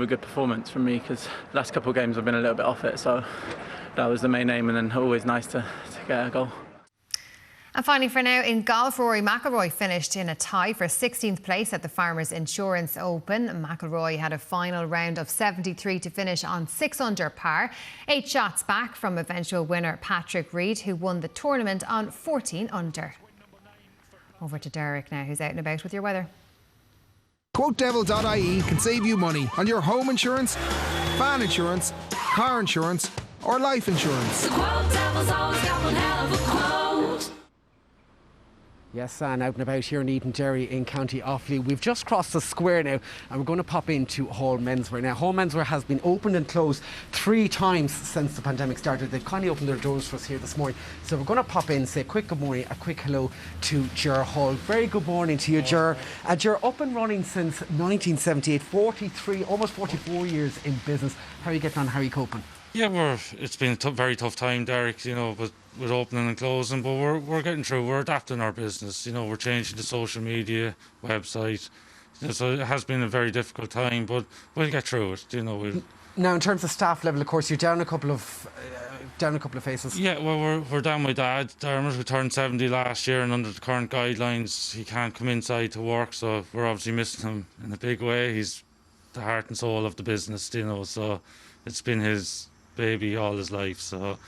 A good performance from me because the last couple of games I've been a little bit off it, so that was the main aim, and then always nice to get a goal. And finally for now, in golf, Rory McIlroy finished in a tie for 16th place at the Farmers Insurance Open. McIlroy had a final round of 73 to finish on 6 under par, 8 shots back from eventual winner Patrick Reed, who won the tournament on 14 under. Over to Derek now, who's out and about with your weather. QuoteDevil.ie can save you money on your home insurance, van insurance, car insurance or life insurance. The Quote Devil's always got one hell of a quote. Yes, and out and about here in Edenderry in County Offaly. We've just crossed the square now and we're going to pop into Hall Menswear. Now, Hall Menswear has been opened and closed 3 times since the pandemic started. They've kindly opened their doors for us here this morning. So we're going to pop in, say a quick good morning, a quick hello to Ger Hall. Very good morning to you, Ger. Ger, up and running since 1978, 43, almost 44 years in business. How are you getting on? How are you coping? Yeah, it's been a very tough time, Derek, but with opening and closing, but we're getting through. We're adapting our business, we're changing the social media, website. So it has been a very difficult time, but we'll get through it, Now, in terms of staff level, of course, you're down a couple of faces. Yeah, well, we're down my dad, Dermot, who turned 70 last year, and under the current guidelines, he can't come inside to work, so we're obviously missing him in a big way. He's the heart and soul of the business, so it's been his baby all his life, so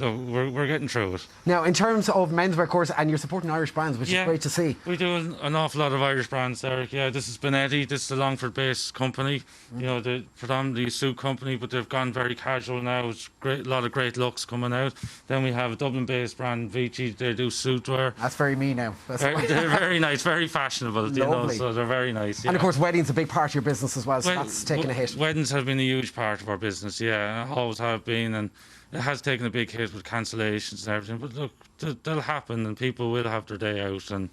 we're getting through it. Now, in terms of menswear, of course, and you're supporting Irish brands, which is great to see. We do an awful lot of Irish brands, Derek. Yeah, this is Benetti. This is a Longford-based company. The predominantly a suit company, but they've gone very casual now. It's great, a lot of great looks coming out. Then we have a Dublin-based brand, Vici. They do suitwear. That's very me now. They're very nice, very fashionable. So they're very nice. Yeah. And of course, weddings a big part of your business as well. So that's taken a hit. Weddings have been a huge part of our business. Yeah, always have been, and it has taken a big hit with cancellations and everything, but look, they'll happen and people will have their day out, and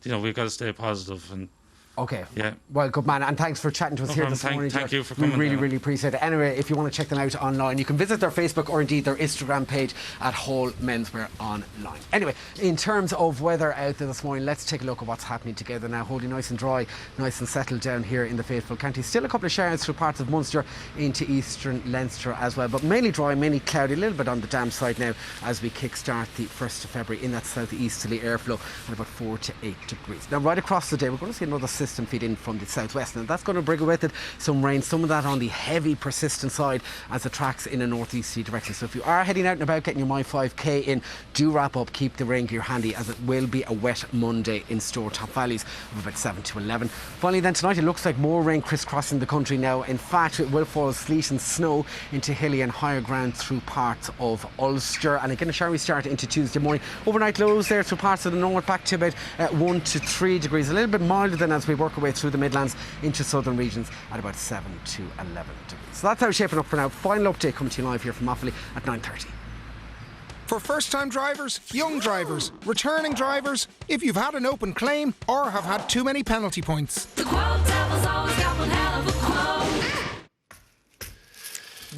we've got to stay positive. And okay. Yeah. Well, good man, and thanks for chatting to us here this morning. Thank you for coming. We really appreciate it. Anyway, if you want to check them out online, you can visit their Facebook or indeed their Instagram page at Hall Menswear online. Anyway, in terms of weather out there this morning, let's take a look at what's happening together now. Holding nice and dry, nice and settled down here in the faithful county. Still a couple of showers through parts of Munster into eastern Leinster as well, but mainly dry, mainly cloudy, a little bit on the damp side now as we kick-start the 1st of February in that southeasterly airflow at about 4 to 8 degrees. Now, right across the day, we're going to see another system feed in from the southwest, and that's going to bring with it some rain, some of that on the heavy persistent side as it tracks in a northeasterly direction. So if you are heading out and about getting your My 5K in, do wrap up, keep the rain gear handy, as it will be a wet Monday in store. Top valleys of about 7 to 11. Finally then tonight, it looks like more rain crisscrossing the country now. In fact, it will fall sleet and snow into hilly and higher ground through parts of Ulster, and again a showery start into Tuesday morning. Overnight lows there through parts of the north, back to about 1 to 3 degrees, a little bit milder than as we work our way through the Midlands into southern regions at about 7 to 11 degrees. So that's how it's shaping up for now. Final update coming to you live here from Offaly at 9:30. For first-time drivers, young drivers, returning drivers, if you've had an open claim or have had too many penalty points. The Quote Devil's always got one hell of a quote.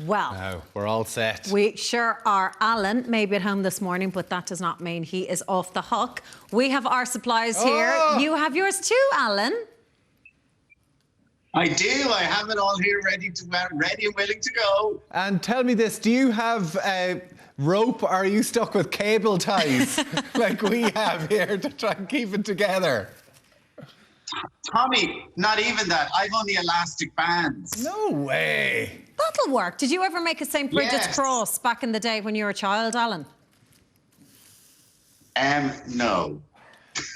Well, no, we're all set. We sure are. Alan may be at home this morning, but that does not mean he is off the hook. We have our supplies here. You have yours too, Alan. I do. I have it all here ready and willing to go. And tell me this, do you have rope, or are you stuck with cable ties like we have here to try and keep it together? Tommy, not even that. I've only elastic bands. No way. That'll work. Did you ever make a St. Bridget's cross back in the day when you were a child, Alan? No.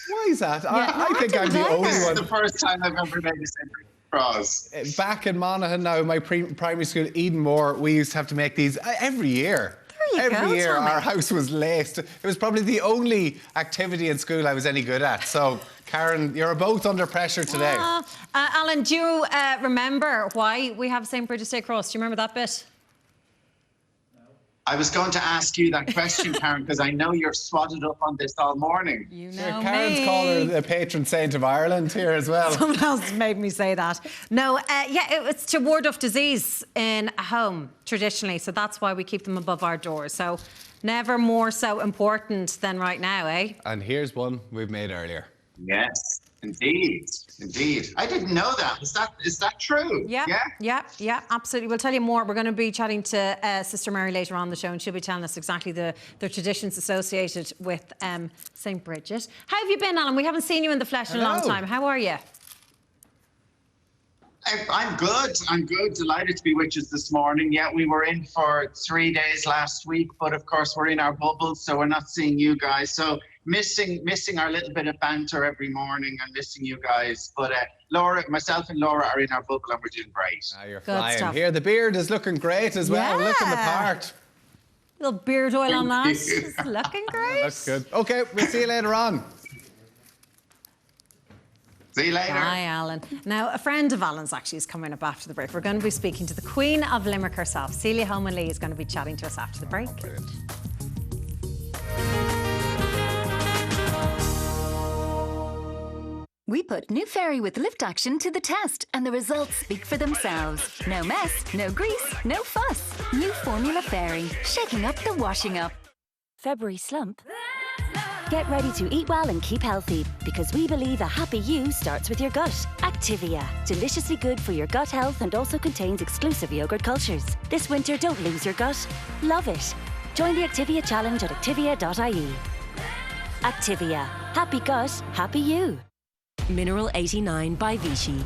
Why is that? I think I'm the only This one. is the first time I've ever made a St. Bridget's cross. Back in Monaghan now, my primary school, Edenmore, we used to have to make these every year. Every year our house was laced. It was probably the only activity in school I was any good at. So, Karen, you're both under pressure today. Alan, do you remember why we have St. Bridget's Day Cross? Do you remember that bit? I was going to ask you that question, Karen, because I know you're swatted up on this all morning. You know Karen's called her the patron saint of Ireland here as well. Someone else made me say that. No, it's to ward off disease in a home, traditionally. So that's why we keep them above our doors. So never more so important than right now, eh? And here's one we've made earlier. Yes. Indeed. I didn't know that. Is that true? Yeah, absolutely. We'll tell you more. We're going to be chatting to Sister Mary later on the show, and she'll be telling us exactly the traditions associated with St. Bridget. How have you been, Alan? We haven't seen you in the flesh in a long time. How are you? I'm good. Delighted to be with you this morning. Yeah, we were in for 3 days last week, but of course we're in our bubble, so we're not seeing you guys. So missing our little bit of banter every morning and missing you guys. But myself and Laura are in our bubble and we're doing great. You're flying stuff. Here. The beard is looking great as well. Looking the part. Little beard oil on that. It's looking great. That's good. Okay, we'll see you later on. See you later. Bye, Alan. Now, a friend of Alan's actually is coming up after the break. We're going to be speaking to the Queen of Limerick herself. Celia Lee is going to be chatting to us after the break. Brilliant. We put new Fairy with lift action to the test, and the results speak for themselves. No mess, no grease, no fuss. New Formula Fairy, shaking up the washing up. February slump? Get ready to eat well and keep healthy, because we believe a happy you starts with your gut. Activia, deliciously good for your gut health and also contains exclusive yogurt cultures. This winter, don't lose your gut. Love it. Join the Activia challenge at activia.ie. Activia. Happy gut, happy you. Mineral 89 by Vichy.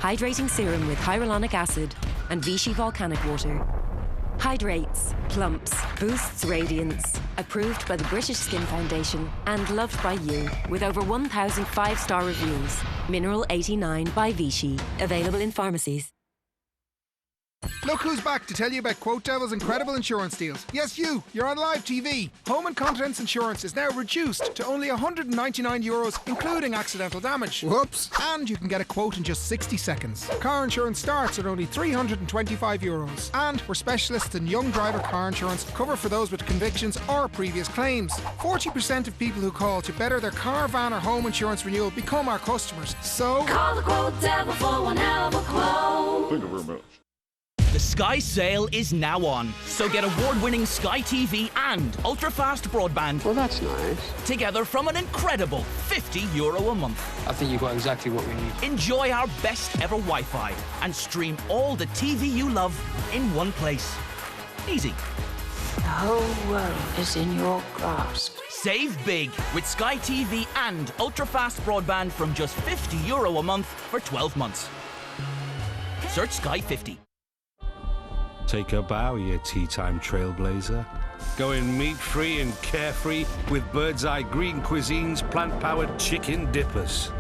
Hydrating serum with hyaluronic acid and Vichy volcanic water. Hydrates, plumps, boosts radiance. Approved by the British Skin Foundation and loved by you with over 1,000 5-star reviews. Mineral 89 by Vichy. Available in pharmacies. Look who's back to tell you about Quote Devil's incredible insurance deals. Yes, you're on live TV. Home and contents insurance is now reduced to only €199, including accidental damage. Whoops. And you can get a quote in just 60 seconds. Car insurance starts at only €325. And we're specialists in young driver car insurance, cover for those with convictions or previous claims. 40% of people who call to better their car, van or home insurance renewal become our customers. So Call the Quote Devil for one hell of a quote. Thank you very much. The Sky sale is now on, so get award-winning Sky TV and ultra-fast broadband. Well, that's nice. Together from an incredible €50 a month. I think you've got exactly what we need. Enjoy our best ever Wi-Fi and stream all the TV you love in one place. Easy. The whole world is in your grasp. Save big with Sky TV and ultra-fast broadband from just €50 a month for 12 months. Search Sky 50. Take a bow, you tea time trailblazer. Going meat-free and carefree with Bird's Eye Green Cuisine's plant-powered chicken dippers.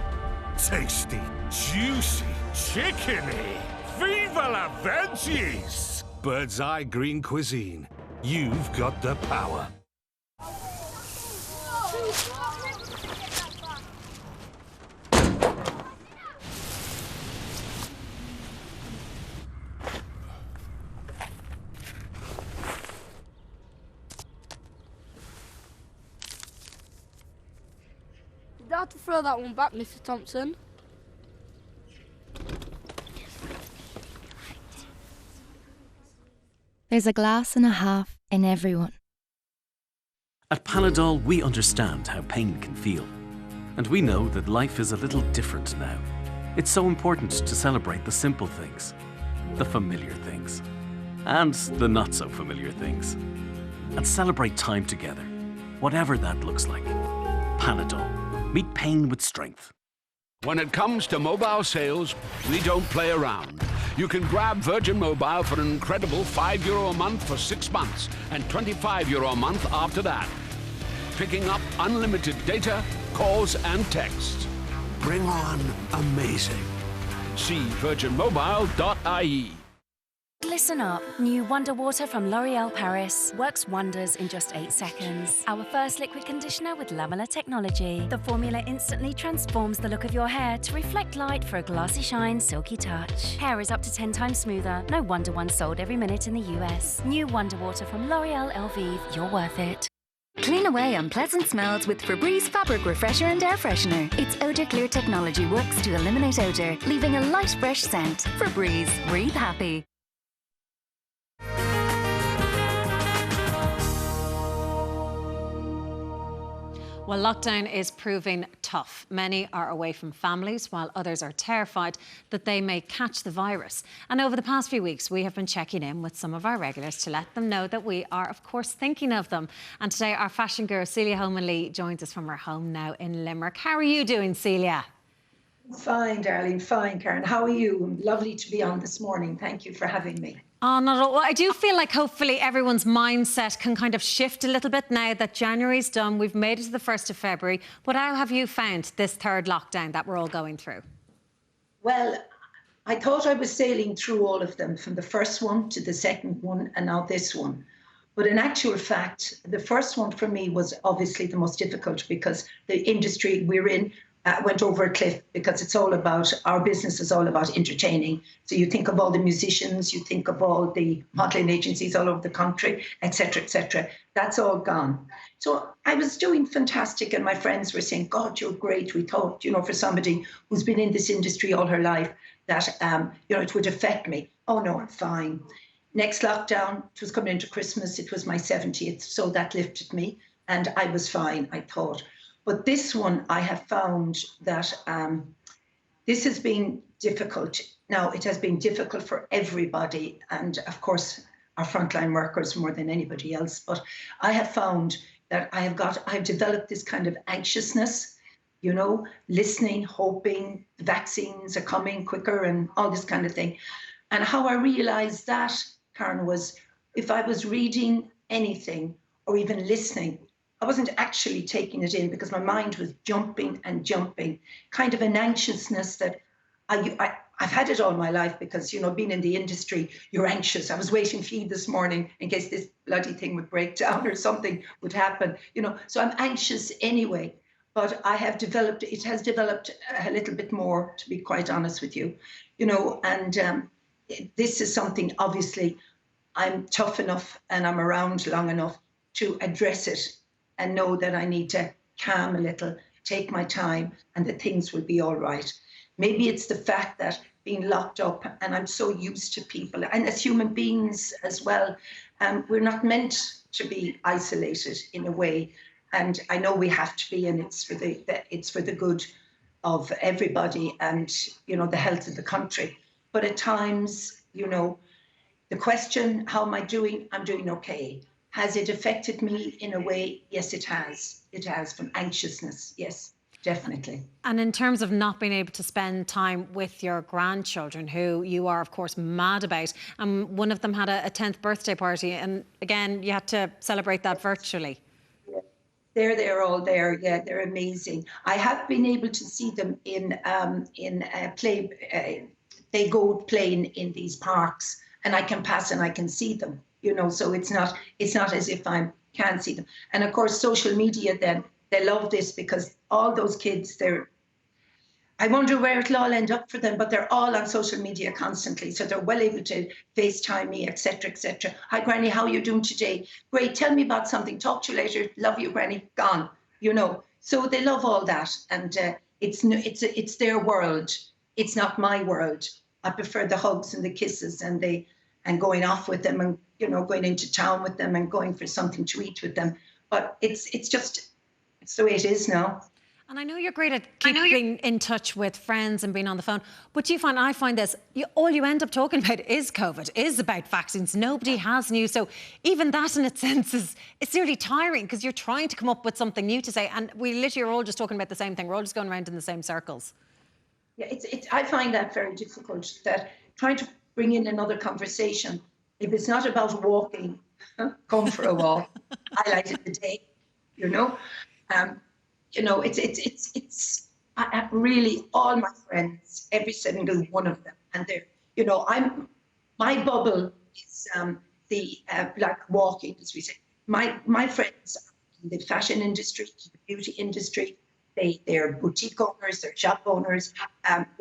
Tasty, juicy, chickeny. Viva la veggies! Bird's Eye Green Cuisine. You've got the power. You'd have to throw that one back, Mr. Thompson. There's a glass and a half in everyone. At Panadol, we understand how pain can feel. And we know that life is a little different now. It's so important to celebrate the simple things, the familiar things, and the not so familiar things. And celebrate time together, whatever that looks like. Panadol. Meet pain with strength. When it comes to mobile sales, we don't play around. You can grab Virgin Mobile for an incredible €5 a month for 6 months and €25 a month after that. Picking up unlimited data, calls and texts. Bring on amazing. See virginmobile.ie. Listen up. New Wonder Water from L'Oréal Paris works wonders in just 8 seconds. Our first liquid conditioner with lamellar technology. The formula instantly transforms the look of your hair to reflect light for a glassy shine, silky touch. Hair is up to 10 times smoother. No wonder one's sold every minute in the US. New Wonder Water from L'Oréal Elvive. You're worth it. Clean away unpleasant smells with Febreze Fabric Refresher and Air Freshener. Its odor clear technology works to eliminate odor, leaving a light, fresh scent. Febreze. Breathe happy. Well, lockdown is proving tough. Many are away from families, while others are terrified that they may catch the virus. And over the past few weeks, we have been checking in with some of our regulars to let them know that we are, of course, thinking of them. And today, our fashion guru, Celia Lee, joins us from her home now in Limerick. How are you doing, Celia? Fine, darling, fine, Karen. How are you? Lovely to be on this morning. Thank you for having me. Oh, not at all. Well, I do feel like hopefully everyone's mindset can kind of shift a little bit now that January's done. We've made it to the 1st of February. But how have you found this third lockdown that we're all going through? Well, I thought I was sailing through all of them, from the first one to the second one and now this one. But in actual fact, the first one for me was obviously the most difficult because the industry we're in went over a cliff, because it's all about, our business is all about entertaining. So you think of all the musicians, you think of all the modelling agencies all over the country, etc., etc. That's all gone. So I was doing fantastic, and my friends were saying, God, you're great. We thought, you know, for somebody who's been in this industry all her life, that, you know, it would affect me. Oh, no, I'm fine. Next lockdown, it was coming into Christmas. It was my 70th, so that lifted me, and I was fine, I thought. But this one, I have found that this has been difficult. Now, it has been difficult for everybody, and of course, our frontline workers more than anybody else. But I have found that I've developed this kind of anxiousness, you know, listening, hoping the vaccines are coming quicker and all this kind of thing. And how I realized that, Karen, was if I was reading anything or even listening, I wasn't actually taking it in because my mind was jumping and jumping, kind of an anxiousness that I've had it all my life because, you know, being in the industry, you're anxious. I was waiting for you this morning in case this bloody thing would break down or something would happen, you know. So I'm anxious anyway, but it has developed a little bit more, to be quite honest with you, you know, and this is something, obviously, I'm tough enough and I'm around long enough to address it and know that I need to calm a little, take my time, and that things will be all right. Maybe it's the fact that being locked up, and I'm so used to people, and as human beings as well, we're not meant to be isolated in a way. And I know we have to be, and it's for the good of everybody and, you know, the health of the country. But at times, you know, the question, how am I doing? I'm doing okay. Has it affected me in a way? Yes, it has. It has, from anxiousness. Yes, definitely. And in terms of not being able to spend time with your grandchildren, who you are, of course, mad about, and one of them had a 10th birthday party, and again, you had to celebrate that virtually. Yeah. They're all there. Yeah, they're amazing. I have been able to see them in play. They go playing in these parks, and I can pass and I can see them. You know, so it's not as if I can't see them. And of course, social media, then they love this because all those kids, I wonder where it'll all end up for them, but they're all on social media constantly. So they're well able to FaceTime me, etc., etc. Hi, Granny, how are you doing today? Great, tell me about something. Talk to you later. Love you, Granny. Gone. You know, so they love all that. And it's their world. It's not my world. I prefer the hugs and the kisses and going off with them and, you know, going into town with them and going for something to eat with them. But it's the way it is now. And I know you're great at keeping in touch with friends and being on the phone, but I find this, all you end up talking about is COVID, is about vaccines. Nobody has news. So even that in its sense it's nearly tiring because you're trying to come up with something new to say, and we literally are all just talking about the same thing. We're all just going around in the same circles. Yeah, I find that very difficult, that trying to bring in another conversation. If it's not about walking, come for a walk. Highlight of the day, you know. You know, it's really all my friends, every single one of them, and they're, you know, my bubble is like walking, as we say. My friends are in the fashion industry, the beauty industry. They're boutique owners, they're shop owners.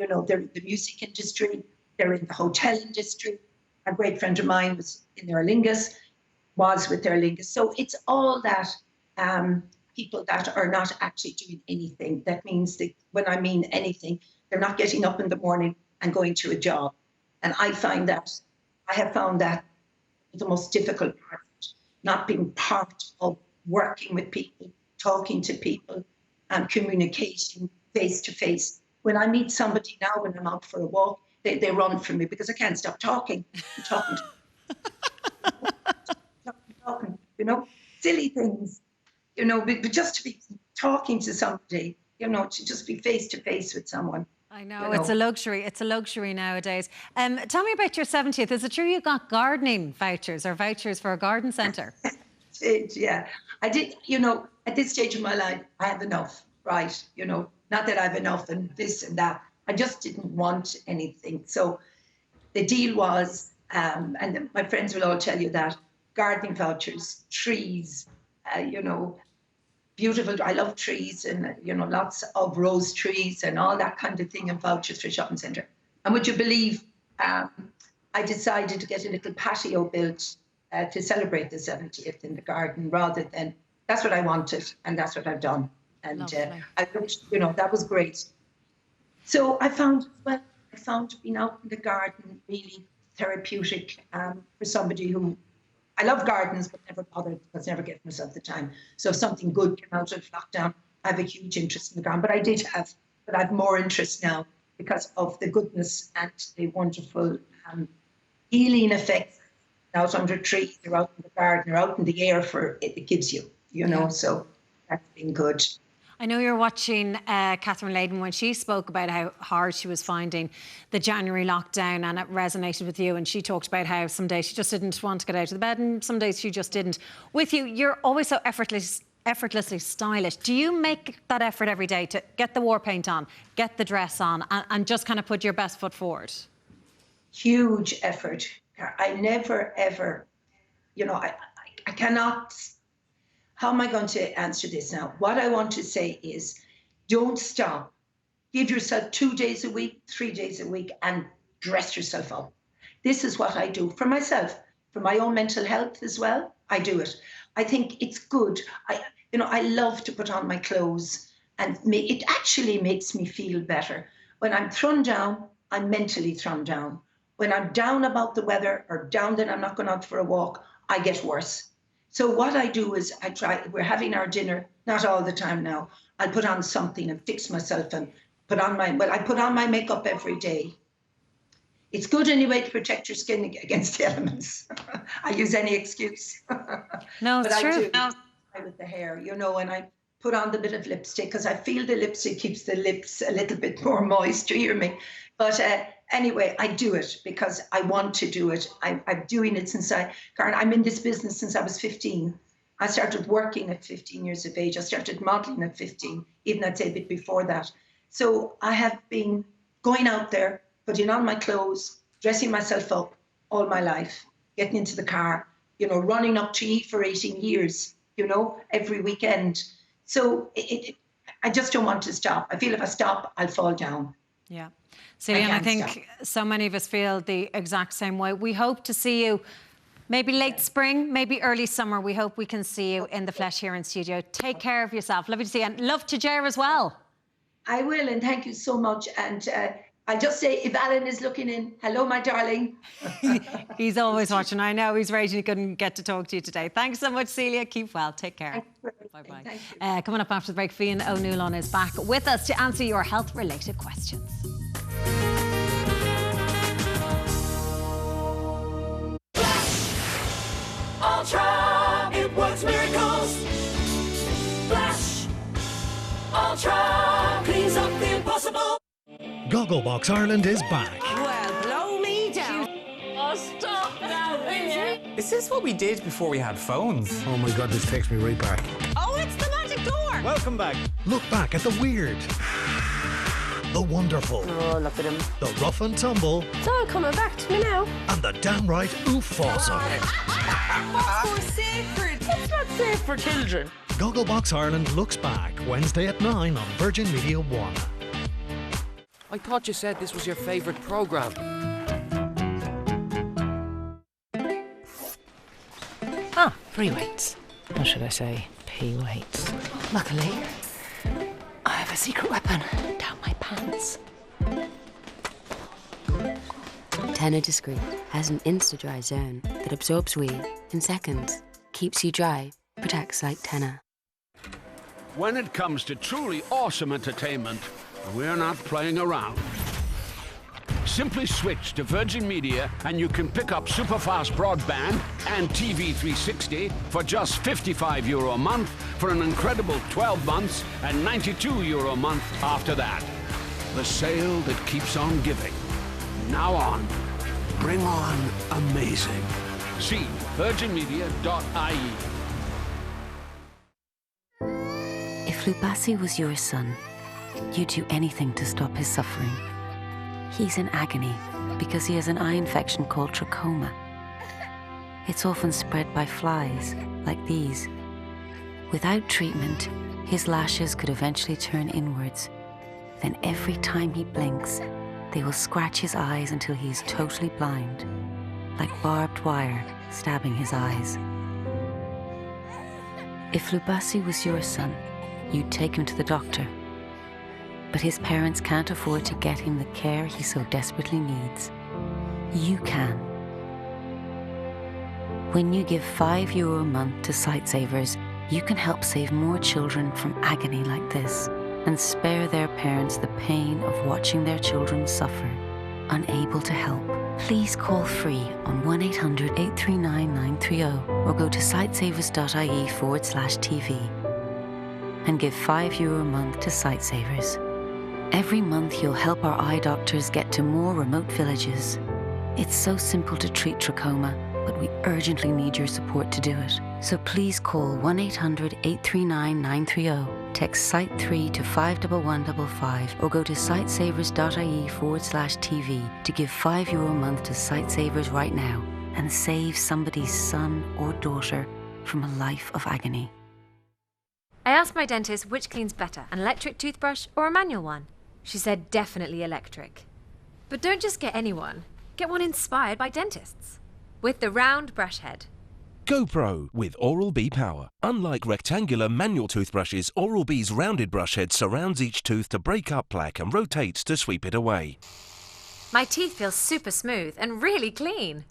You know, they're in the music industry. They're in the hotel industry. A great friend of mine was with Aer Lingus. So it's all that people that are not actually doing anything. That means that when I mean anything, they're not getting up in the morning and going to a job. And I have found that the most difficult part, not being part of working with people, talking to people and communicating face to face. When I meet somebody now, when I'm out for a walk, they run from me because I can't stop talking. I'm talking talking, silly things, but just to be talking to somebody, to just be face to face with someone. I know, it's a luxury. It's a luxury nowadays. Tell me about your 70th. Is it true you got gardening vouchers or vouchers for a garden centre? Yeah, I did. At this stage of my life, I have enough, right? Not that I have enough and this and that. I just didn't want anything. So the deal was, and my friends will all tell you that, gardening vouchers, trees, beautiful. I love trees and, lots of rose trees and all that kind of thing, and vouchers for a shopping centre. And would you believe, I decided to get a little patio built to celebrate the 70th in the garden rather than, that's what I wanted and that's what I've done. And I looked, that was great. So I found being out in the garden really therapeutic for somebody who, I love gardens, but never bothered because I never gave myself the time. So if something good came out of lockdown, I have a huge interest in the garden. But I have more interest now because of the goodness and the wonderful healing effects out under trees or out in the garden or out in the air for it gives you, so that's been good. I know you're watching Catherine Layden when she spoke about how hard she was finding the January lockdown, and it resonated with you, and she talked about how some days she just didn't want to get out of the bed and some days she just didn't. With you, you're always so effortlessly stylish. Do you make that effort every day to get the war paint on, get the dress on and just kind of put your best foot forward? Huge effort. I never ever, I cannot. How am I going to answer this now? What I want to say is, don't stop. Give yourself 2 days a week, 3 days a week, and dress yourself up. This is what I do for myself, for my own mental health as well. I do it. I think it's good. I love to put on my clothes, and it actually makes me feel better. When I'm thrown down, I'm mentally thrown down. When I'm down about the weather or down that I'm not going out for a walk, I get worse. So what I do is we're having our dinner, not all the time now. I put on something and fix myself and I put on my makeup every day. It's good anyway to protect your skin against the elements. I use any excuse. No, it's true. I do with the hair, and I put on the bit of lipstick because I feel the lipstick keeps the lips a little bit more moist, do you hear me? But anyway, I do it because I want to do it. I'm doing it Karen, I'm in this business since I was 15. I started working at 15 years of age. I started modelling at 15, even I'd say a bit before that. So I have been going out there, putting on my clothes, dressing myself up all my life, getting into the car, running up to E for 18 years, every weekend. So I just don't want to stop. I feel if I stop, I'll fall down. Yeah. Celia, and I think so many of us feel the exact same way. We hope to see you maybe late spring, maybe early summer. We hope we can see you in the flesh here in studio. Take care of yourself. Lovely to see you. And love to Ger as well. I will, and thank you so much. And I'll just say, if Alan is looking in, hello, my darling. He's always watching. I know he's raging he couldn't get to talk to you today. Thanks so much, Celia. Keep well. Take care. Bye-bye. Coming up after the break, Fiona O'Neill is back with us to answer your health-related questions. Ultra, it works miracles. Flash, Ultra, cleans up the impossible. Gogglebox Ireland is back. Well, blow me down. Oh, stop now, Bridget. Is this what we did before we had phones? Oh my God, this takes me right back. Oh, it's the magic door. Welcome back. Look back at the weird, the wonderful, oh, look at him, the rough and tumble, it's all coming back to me now, and the downright oof-awesome. What's more sacred? It's not safe for children. Gogglebox Ireland looks back Wednesday at 9 on Virgin Media 1. I thought you said this was your favourite programme. Ah, free weights. Or should I say, P weights. Luckily, I have a secret weapon down my pants. Tenor Discreet has an insta-dry zone that absorbs weave in seconds, keeps you dry, protects like Tenor. when it comes to truly awesome entertainment, we're not playing around. Simply switch to Virgin Media and you can pick up superfast broadband and TV 360 for just €55 a month for an incredible 12 months and €92 a month after that. The sale that keeps on giving. Now on. Bring on amazing. See virginmedia.ie. If Lubasi was your son, you'd do anything to stop his suffering. He's in agony because he has an eye infection called trachoma. It's often spread by flies, like these. Without treatment, his lashes could eventually turn inwards. Then every time he blinks, they will scratch his eyes until he is totally blind, like barbed wire stabbing his eyes. If Lubasi was your son, you'd take him to the doctor. But his parents can't afford to get him the care he so desperately needs. You can. When you give €5 a month to Sightsavers, you can help save more children from agony like this and spare their parents the pain of watching their children suffer, unable to help. Please call free on 1-800-839-930 or go to sightsavers.ie/TV and give €5 a month to Sightsavers. Every month you'll help our eye doctors get to more remote villages. It's so simple to treat trachoma, but we urgently need your support to do it. So please call 1-800-839-930, text SIGHT3 to 51155 or go to sightsavers.ie/TV to give €5 a month to Sightsavers right now and save somebody's son or daughter from a life of agony. I asked my dentist which cleans better, an electric toothbrush or a manual one. She said definitely electric. But don't just get any one. Get one inspired by dentists. With the round brush head. Go Pro with Oral-B Power. Unlike rectangular manual toothbrushes, Oral-B's rounded brush head surrounds each tooth to break up plaque and rotates to sweep it away. My teeth feel super smooth and really clean.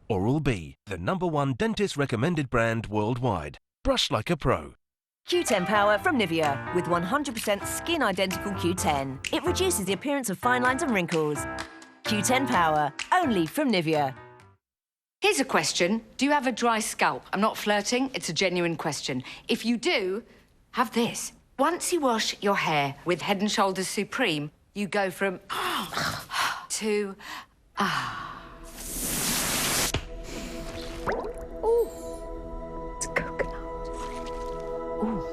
Oral-B, the #1 dentist recommended brand worldwide. Brush like a pro. Q10 Power from Nivea with 100% skin identical Q10. It reduces the appearance of fine lines and wrinkles. Q10 Power, only from Nivea. Here's a question. Do you have a dry scalp? I'm not flirting, it's a genuine question. If you do, have this. Once you wash your hair with Head & Shoulders Supreme, you go from to Ooh. It's coconut. Ooh.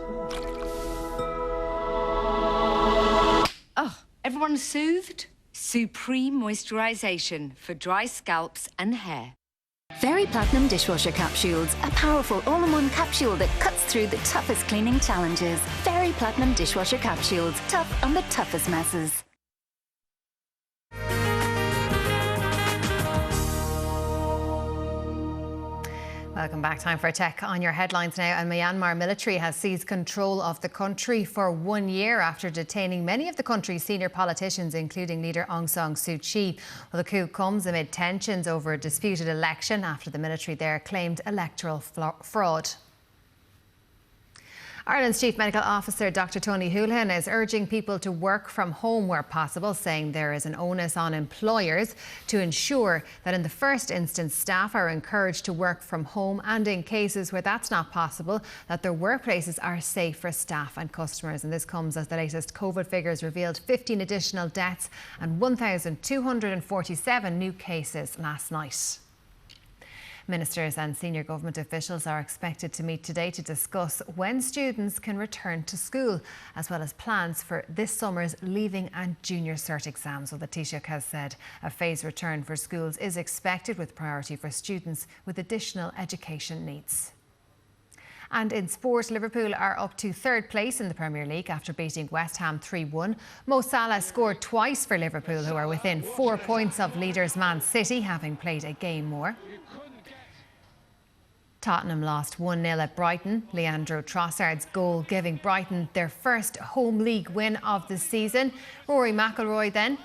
Oh, everyone soothed? Supreme moisturization for dry scalps and hair. Very Platinum Dishwasher Capsules, a powerful all-in-one capsule that cuts through the toughest cleaning challenges. Very Platinum Dishwasher Capsules, tough on the toughest messes. Welcome back. Time for a check on your headlines now. And Myanmar military has seized control of the country for 1 year after detaining many of the country's senior politicians, including leader Aung San Suu Kyi. Well, the coup comes amid tensions over a disputed election after the military there claimed electoral fraud. Ireland's Chief Medical Officer Dr Tony Holohan is urging people to work from home where possible, saying there is an onus on employers to ensure that in the first instance staff are encouraged to work from home, and in cases where that's not possible, that their workplaces are safe for staff and customers. And this comes as the latest COVID figures revealed 15 additional deaths and 1,247 new cases last night. Ministers and senior government officials are expected to meet today to discuss when students can return to school, as well as plans for this summer's leaving and junior cert exams. Well, the Taoiseach has said a phased return for schools is expected, with priority for students with additional education needs. And in sport, Liverpool are up to third place in the Premier League after beating West Ham 3-1. Mo Salah scored twice for Liverpool, who are within 4 points of leaders Man City, having played a game more. Tottenham lost 1-0 at Brighton. Leandro Trossard's goal giving Brighton their first home league win of the season. Rory McIlroy then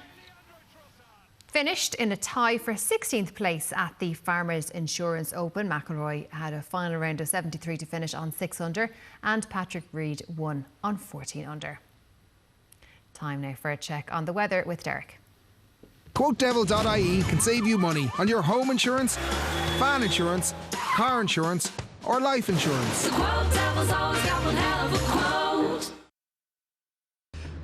finished in a tie for 16th place at the Farmers Insurance Open. McIlroy had a final round of 73 to finish on 6 under, and Patrick Reed won on 14 under. Time now for a check on the weather with Derek. QuoteDevil.ie can save you money on your home insurance, van insurance, car insurance or life insurance. The Quote Devil's always got one hell of a quote.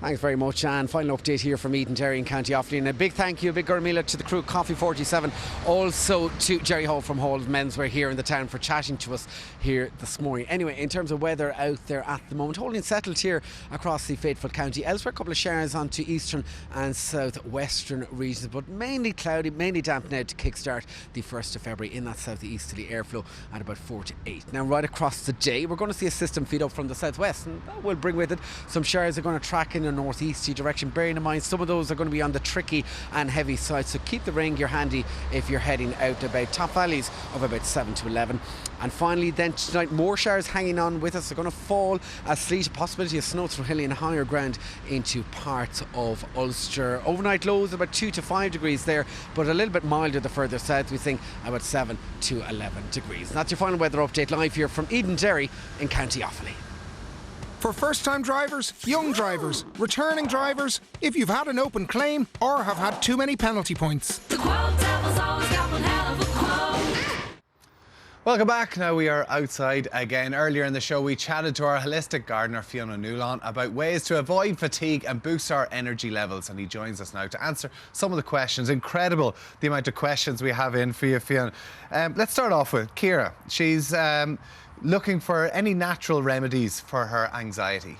Thanks very much, and final update here from Eden-Derry in County Offaly. And a big thank you, a big gurmila to the crew, Coffee 47, also to Jerry Hall from Hall's Menswear here in the town for chatting to us here this morning. Anyway, in terms of weather out there at the moment, holding settled here across the fateful county. Elsewhere, a couple of showers onto eastern and southwestern regions, but mainly cloudy, mainly damp now to kickstart the 1st of February in that southeasterly airflow at about 4 to 8. Now, right across the day, we're going to see a system feed up from the southwest, and that will bring with it some showers are going to track in northeasterly direction. Bearing in mind some of those are going to be on the tricky and heavy side, so keep the rain gear handy if you're heading out about. Top valleys of about 7 to 11. And finally then tonight, more showers hanging on with us. They're going to fall as sleet, a possibility of snow through hilly and higher ground into parts of Ulster. Overnight lows about 2 to 5 degrees there, but a little bit milder the further south. We think about 7 to 11 degrees. And that's your final weather update live here from Eden-Derry in County Offaly. For first-time drivers, young drivers, returning drivers, if you've had an open claim or have had too many penalty points. The Quote Devil's always got one hell of a quote. Welcome back. Now we are outside again. Earlier in the show we chatted to our holistic gardener Fiona Newlawn about ways to avoid fatigue and boost our energy levels, and he joins us now to answer some of the questions. Incredible the amount of questions we have in for you, Fiona. Let's start off with Ciara. She's looking for any natural remedies for her anxiety.